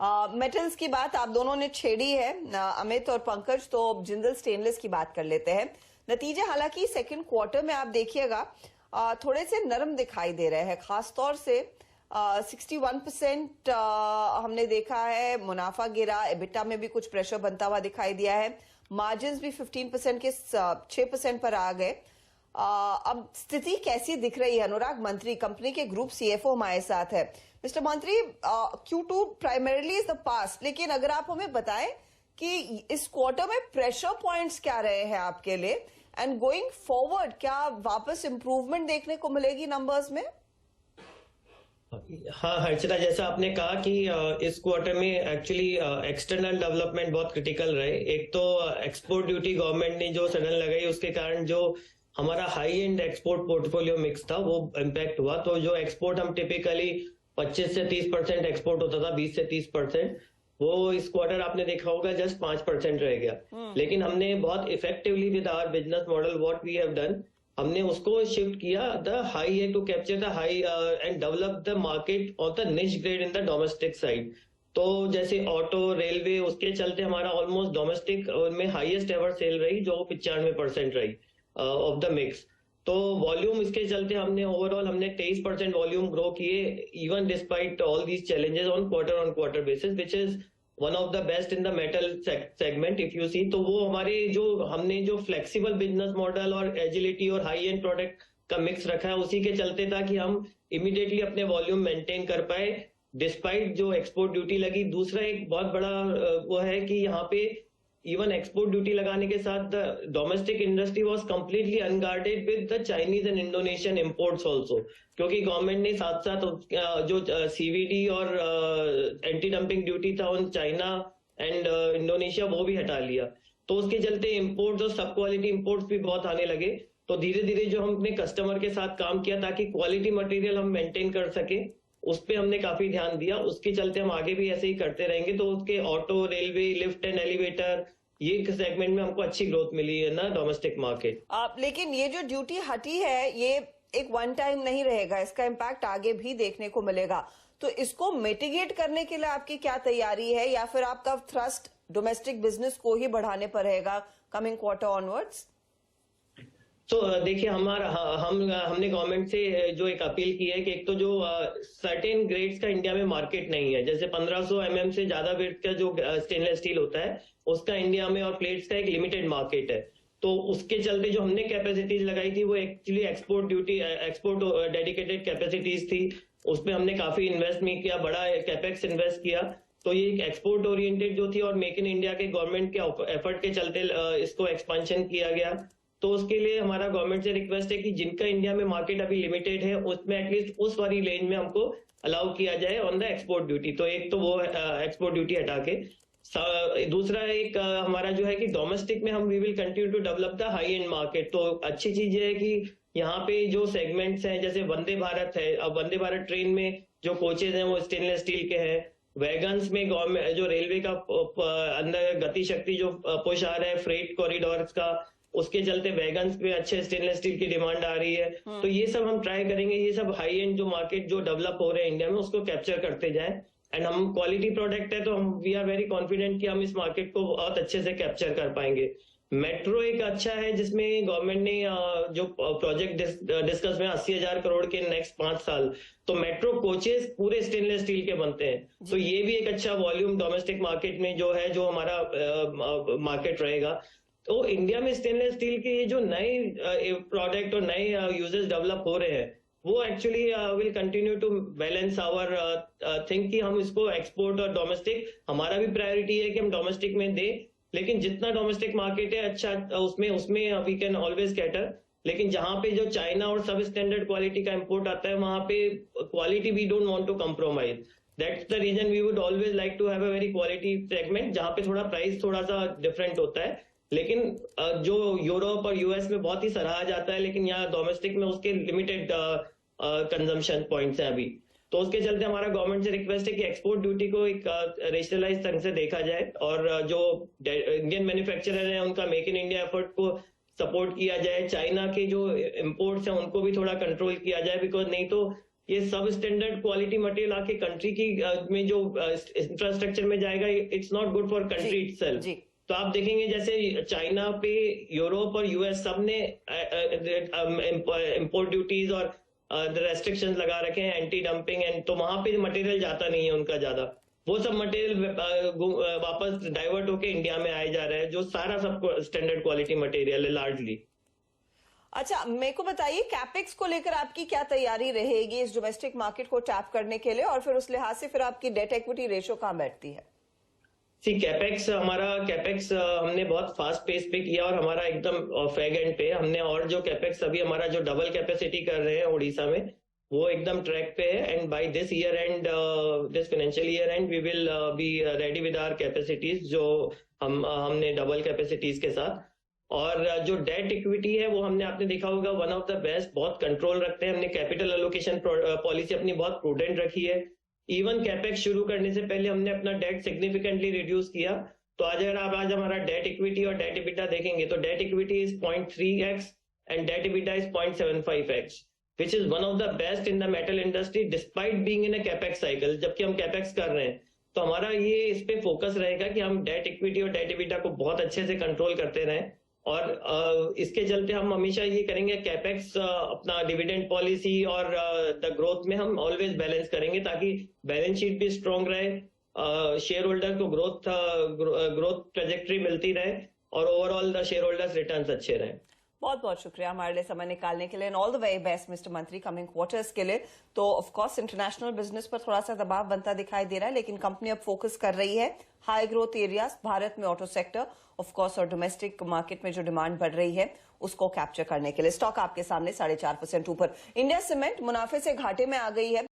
Metals की बात आप दोनों ने छेड़ी है, अमित और पंकज, तो जिंदल स्टेनलेस की बात कर लेते हैं। नतीजे हालांकि सेकंड क्वार्टर में आप देखिएगा थोड़े से नरम दिखाई दे रहे हैं, खासतौर से 61% हमने देखा है मुनाफा गिरा, एबिटा में भी कुछ प्रेशर बनता हुआ दिखाई दिया है, मार्जिन भी 15% के 6% पर आ गए। अब स्थिति कैसी दिख रही है? अनुराग मंत्री, कंपनी के ग्रुप सीएफओ हमारे साथ है। मिस्टर मंत्री, Q2 primarily is the past, लेकिन अगर आप हमें बताएं कि इस क्वार्टर में प्रेशर पॉइंट्स क्या रहे हैं आपके लिए, एंड गोइंग फॉरवर्ड क्या वापस इंप्रूवमेंट देखने को मिलेगी नंबर्स में? हाँ हर्षिता, जैसा आपने कहा कि इस क्वार्टर में एक्चुअली एक्सटर्नल डेवलपमेंट बहुत क्रिटिकल रहे। एक तो एक्सपोर्ट ड्यूटी गवर्नमेंट ने जो सडन लगाई, उसके कारण जो हमारा high and export portfolio mix था वो इम्पैक्ट हुआ। तो जो एक्सपोर्ट हम टिपिकली 25 से 30% एक्सपोर्ट होता था, 20 से 30%, वो इस क्वार्टर आपने देखा होगा जस्ट 5% रह गया। लेकिन हमने बहुत effectively with our business model what we have done, हमने उसको शिफ्ट किया द हाई है to capture the high end develop the market of the niche grade in the domestic side. तो जैसे ऑटो, रेलवे, उसके चलते हमारा ऑलमोस्ट डोमेस्टिक में हाईएस्ट एवर सेल रही, जो 95% रही ऑफ द मिक्स। तो वॉल्यूम इसके चलते हमने ओवरऑल 23% वॉल्यूम ग्रो किए, even despite all these challenges on quarter basis, which is one of the best in the metal segment if you see. तो वो हमारे हमने जो फ्लेक्सिबल बिजनेस मॉडल और एजिलिटी और हाई एंड प्रोडक्ट का mix रखा है, उसी के चलते था कि हम इमीडिएटली अपने वॉल्यूम मेंटेन कर पाए डिस्पाइट जो एक्सपोर्ट ड्यूटी लगी। दूसरा एक बहुत बड़ा वो है कि यहाँ पे इवन एक्सपोर्ट ड्यूटी लगाने के साथ the domestic industry was completely unguarded with the Chinese and Indonesian imports also, क्योंकि गवर्नमेंट ने साथ साथ जो सीवीडी और एंटी डंपिंग ड्यूटी था उन चाइना एंड इंडोनेशिया वो भी हटा लिया। तो उसके चलते इंपोर्ट्स और सब क्वालिटी इंपोर्ट्स भी बहुत आने लगे। तो धीरे धीरे जो हम अपने कस्टमर के साथ काम किया ताकि क्वालिटी मटेरियल हम मेंटेन कर सके, उस पे हमने काफी ध्यान दिया। उसके चलते हम आगे भी ऐसे ही करते रहेंगे। तो उसके auto, railway, lift and elevator, ये सेगमेंट में हमको अच्छी ग्रोथ मिली है ना डोमेस्टिक मार्केट। लेकिन ये जो ड्यूटी हटी है, ये एक वन टाइम नहीं रहेगा, इसका इम्पैक्ट आगे भी देखने को मिलेगा। तो इसको मिटिगेट करने के लिए आपकी क्या तैयारी है, या फिर आपका थ्रस्ट डोमेस्टिक बिजनेस को ही बढ़ाने पर रहेगा कमिंग क्वार्टर ऑनवर्ड्स? तो देखिए हमने गवर्नमेंट से जो एक अपील की है कि एक तो जो सर्टेन ग्रेड्स का इंडिया में मार्केट नहीं है, जैसे 1500 mm से ज्यादा वेट का जो स्टेनलेस स्टील होता है उसका इंडिया में, और प्लेट्स का एक लिमिटेड मार्केट है। तो उसके चलते जो हमने कैपेसिटीज लगाई थी वो एक्चुअली एक्सपोर्ट डेडिकेटेड कैपेसिटीज थी। उसमें हमने काफी इन्वेस्ट नहीं किया, बड़ा कैपेक्स इन्वेस्ट किया। तो ये एक एक्सपोर्ट ओरिएंटेड जो थी और मेक इन इंडिया के गवर्नमेंट के एफर्ट के चलते इसको एक्सपांशन किया गया। तो उसके लिए हमारा गवर्नमेंट से रिक्वेस्ट है कि जिनका इंडिया में मार्केट अभी लिमिटेड है उसमें एटलीस्ट उस वाली रेंज में हमको अलाउ किया जाए ऑन द एक्सपोर्ट ड्यूटी। तो एक तो वो एक्सपोर्ट ड्यूटी हटा के, दूसरा एक हमारा जो है कि डोमेस्टिक में हम we will continue to develop the high end market. तो अच्छी चीज ये है कि यहाँ पे जो सेगमेंट्स हैं, जैसे वंदे भारत है, अब वंदे भारत ट्रेन में जो कोचेज हैं वो स्टेनलेस स्टील के हैं। वैगन्स में गवर्नमेंट जो रेलवे का अंदर गति शक्ति जो पुश आ रहा है फ्रेट कॉरिडोर्स का, उसके चलते वैगन्स पे अच्छे स्टेनलेस स्टील की डिमांड आ रही है। तो ये सब हम ट्राई करेंगे, ये सब हाई एंड जो मार्केट जो डेवलप हो रहे हैं इंडिया में उसको कैप्चर करते जाएं। एंड हम क्वालिटी प्रोडक्ट है तो हम वी आर वेरी कॉन्फिडेंट कि हम इस मार्केट को बहुत अच्छे से कैप्चर कर पाएंगे। मेट्रो एक अच्छा है जिसमें गवर्नमेंट ने जो प्रोजेक्ट डिस्कस में 80,000 करोड़ के नेक्स्ट 5 साल, तो मेट्रो कोचेस पूरे स्टेनलेस स्टील के बनते हैं। तो ये भी एक अच्छा वॉल्यूम डोमेस्टिक मार्केट में जो है, जो हमारा मार्केट रहेगा। तो इंडिया में स्टेनलेस स्टील के जो नए प्रोडक्ट और नए यूजेस डेवलप हो रहे हैं वो actually will continue to balance our think कि हम इसको एक्सपोर्ट और डोमेस्टिक, हमारा भी प्रायोरिटी है कि हम डोमेस्टिक में दें, लेकिन जितना डोमेस्टिक मार्केट है अच्छा उसमें वी कैन ऑलवेज कैटर। लेकिन जहां पे जो चाइना और सब स्टैंडर्ड क्वालिटी का इंपोर्ट आता है वहां पे quality we don't want to compromise. That's the reason we would always like to have a very quality segment जहां पे थोड़ा प्राइस थोड़ा सा डिफरेंट होता है। लेकिन जो यूरोप और यूएस में बहुत ही सराहा जाता है, लेकिन यहाँ डोमेस्टिक में उसके लिमिटेड कंजम्पशन पॉइंट्स हैं अभी। तो उसके चलते हमारा गवर्नमेंट से रिक्वेस्ट है कि एक्सपोर्ट ड्यूटी को एक रेशनलाइज ढंग से देखा जाए और जो इंडियन मैन्युफैक्चरर हैं उनका मेक इन इंडिया एफर्ट को सपोर्ट किया जाए। चाइना के जो इंपोर्ट्स हैं उनको भी थोड़ा कंट्रोल किया जाए, बिकॉज नहीं तो ये सब स्टैंडर्ड क्वालिटी मटेरियल आके कंट्री की में जो इंफ्रास्ट्रक्चर में जाएगा, it's not good for country itself. जी तो आप देखेंगे जैसे चाइना पे यूरोप और यूएस सब ने इंपोर्ट ड्यूटीज और रेस्ट्रिक्शंस लगा रखे हैं, एंटी डंपिंग एंड, तो वहां पे मटेरियल जाता नहीं है उनका ज्यादा। वो सब मटेरियल वापस डाइवर्ट होके इंडिया में आए जा रहा है, जो सारा सब स्टैंडर्ड क्वालिटी मटेरियल है लार्जली। अच्छा, मेरे को बताइए कैपेक्स को लेकर आपकी क्या तैयारी रहेगी इस डोमेस्टिक मार्केट को टैप करने के लिए, और फिर उस लिहाज से फिर आपकी डेट इक्विटी रेशियो कहां बैठती है? कैपेक्स हमने बहुत फास्ट पेस पे किया और हमारा एकदम फैग एंड पे हमने, और जो कैपेक्स अभी हमारा जो डबल कैपेसिटी कर रहे हैं उड़ीसा में, वो एकदम ट्रैक पे है। And by this year end this financial year end we will be ready with our capacities, जो हमने डबल कैपेसिटीज के साथ। और जो डेट इक्विटी है वो हमने, आपने देखा होगा, वन ऑफ द बेस्ट, बहुत कंट्रोल रखते हैं हमने। कैपिटल एलोकेशन पॉलिसी अपनी बहुत प्रूडेंट रखी है। इवन कैपेक्स शुरू करने से पहले हमने अपना डेट सिग्निफिकेंटली रिड्यूस किया। तो आज हमारा डेट इक्विटी और डेट इबिटा देखेंगे तो debt equity is 0.3x and debt EBITDA is 0.75x, which is one of the best in the metal industry despite being in a capex cycle. जबकि हम capex कर रहे हैं, तो हमारा ये इस पे फोकस रहेगा कि हम डेट इक्विटी और डेट इबिटा को बहुत अच्छे से कंट्रोल करते रहें। और इसके चलते हम हमेशा ये करेंगे, कैपेक्स अपना डिविडेंड पॉलिसी और द ग्रोथ में हम ऑलवेज बैलेंस करेंगे, ताकि बैलेंस शीट भी स्ट्रांग रहे, शेयर होल्डर को ग्रोथ ट्रेजेक्टरी मिलती रहे और overall the share holders returns अच्छे रहे। बहुत बहुत शुक्रिया हमारे लिए समय निकालने के लिए, and all the very best mister मंत्री कमिंग क्वार्टर्स के लिए। तो ऑफ कोर्स इंटरनेशनल बिजनेस पर थोड़ा सा दबाव बनता दिखाई दे रहा है, लेकिन कंपनी अब फोकस कर रही है हाई ग्रोथ एरियाज, भारत में ऑटो सेक्टर ऑफ कोर्स, और डोमेस्टिक मार्केट में जो डिमांड बढ़ रही है उसको कैप्चर करने के लिए। स्टॉक आपके सामने 4.5% ऊपर। इंडिया सीमेंट मुनाफे से घाटे में आ गई है।